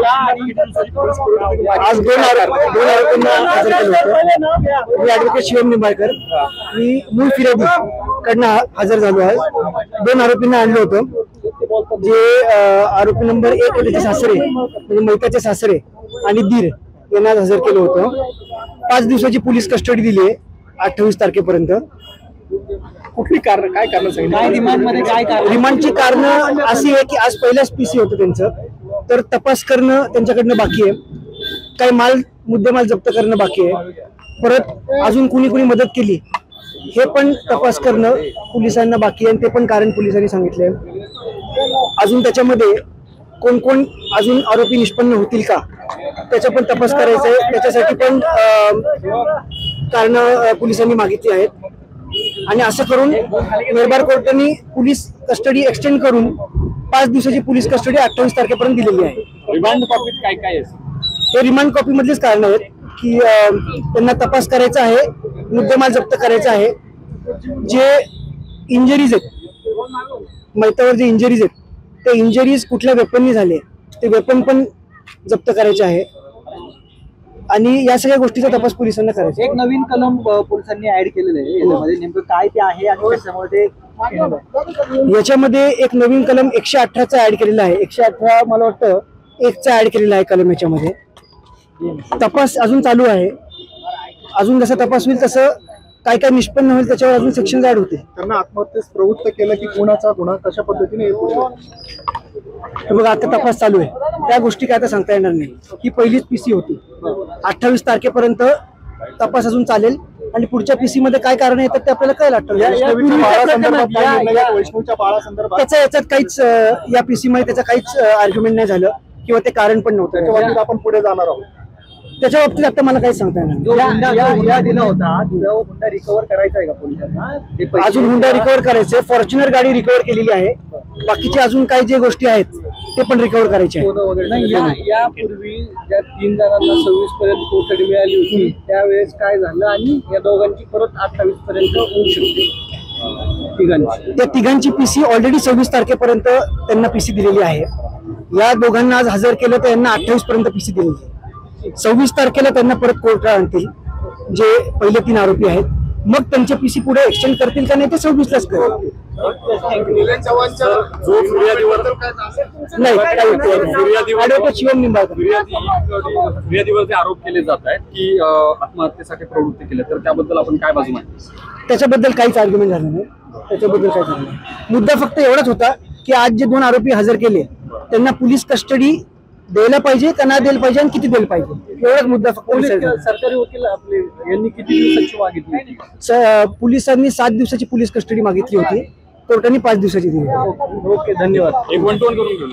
आज दोन आरोपींना हजर केलं होतं। मी ऍडव्होकेट शिवम निंबाळकर, मी मूळ फिर्यादी कडनं हजर झालो आहे। दोन आरोपींना आणलं होतं, जे आरोपी नंबर 1 त्याचे सासरे म्हणजे मैताचे सासरे आणि दीर यांना हजर केलं होतं। 5 दिवसाची पोलीस कस्टडी दिली आहे 28 तारखेपर्यंत। कुठली कारण, काय कारण सांगितलं? रिमांडची कारण अशी आहे की आज पहिलाच पीसी होतं त्यांचं, तर तपास करणं त्यांच्याकडनं बाकी आहे। काही मुद्देमाल जप्त करणं बाकी आहे। परत अजून कुणी मदत केली हे पण तपास करणं पोलिसांना बाकी आहे, आणि ते पण कारण पोलिसांनी सांगितले। अजून त्याच्यामध्ये कोण अजून आरोपी निष्पन्न होतील का त्याचा पण तपास करायचा आहे। त्याच्यासाठी पण कारण पोलिसांनी मागितली आहेत, आणि असं करून मेहरबान कोर्टाने पोलीस कस्टडी एक्सटेंड करून 5 दिवसाची पोलीस कस्टडी 28 तारखेपर्यंत दिलेली आहे। रिमांड कॉपीत काय काय आहे? हे रिमांड कॉपी मधलेच कारण आहेत की त्यांना तपास करायचा आहे, मुद्देमाल जप्त करायचा आहे। जे इंजरीज आहेत, मैतावर जे इंजरीज आहेत, ते इंजरीज कुठल्या वेपननी झाले ते वेपन पण जप्त करायचे आहे, आणि या सगळ्या गोष्टीचा तपास पोलिसांना करायचा। एक नवीन कलम पोलिसांनी ऍड केलेलं आहे, याच्यामध्ये नेमकं काय ते आहे आणि कशामध्ये याच्यामध्ये एक नवीन कलम 118चा ऍड केलेला आहे। 118 मला वाटतं 1चा ऍड केलेला आहे कलम। याच्यामध्ये तपास अजून चालू आहे, अजून जसा तपास होईल तसं काय काय निष्पन्न होईल त्याच्यावर अजून सेक्शन ऍड होते। त्यांना आत्महत्येस प्रवृत्त केलं की कोणाचा गुन्हा कशा पद्धतीने? बघा आता तपास चालू आहे, त्या गोष्टी काय आता सांगता येणार नाही। ही पहिलीच पीसी होती, 28 तारखेपर्यंत तपास अजून चालेल, आणि पुढच्या पीसी मध्ये काय कारण येतात ते आपल्याला कळेल। 28 वैष्णवच्या बाळासंदर्भात याच्यात काहीच या पीसी मध्ये त्याचं काहीच आर्ग्युमेंट नाही झालं किंवा ते कारण पण नव्हतं। त्याच्या बाबतीत आपण पुढे जाणार आहोत। त्याच्या बाबतीत आता मला काही सांगता येणार हुंडा दिला होता, तो हुंडा रिकव्हर करायचा आहे का पोलिसांना? अजून हुंडा रिकव्हर करायचे, फॉर्च्युनर गाडी रिकव्हर केलेली आहे, बाकीचे अजून काही जे गोष्टी आहेत ते पण रिकव्हर करायचे आहेत। यापूर्वी ज्या 3 जणांना 26 पर्यंत कोठडी मिळाली होती त्यावेळेस काय झालं, आणि या दोघांची परत 28 पर्यंत होऊ शकते? त्या तिघांची पीसी ऑलरेडी 26 तारखेपर्यंत त्यांना पीसी दिलेली आहे। या दोघांना आज हजर केलं तर यांना 28 पर्यंत पीसी दिलेली आहे। 26 तारखेला त्यांना परत कोर्टात आणतील जे पहिले 3 आरोपी आहेत, मग त्यांचे पीसी पुढे एक्सटेंड करतील का नाही ते 26लाच करतील। शिवम निंबाळकर फिर्यादीवर जे आरोप केले जात आहेत की आत्महत्येसाठी प्रवृत्त केले, तर त्याबद्दल आपण काय बाजू मांडतो? त्याच्याबद्दल काहीच आर्ग्युमेंट झालं नाही, त्याच्याबद्दल काय झालं नाही। मुद्दा फक्त एवढाच होता की आज जे 2 आरोपी हजर केले त्यांना पोलीस कस्टडी द्यायला पाहिजे का नाही द्यायला पाहिजे, आणि किती द्यायला पाहिजे, एवढाच मुद्दा फक्त। सरकारी वकील आपले यांनी किती दिवसाची मागितली? पोलिसांनी 7 दिवसाची पोलीस कस्टडी मागितली होती, कोर्टाने 5 दिवसाची दिली। ओके, धन्यवाद। एक 1-2 करून घेऊ।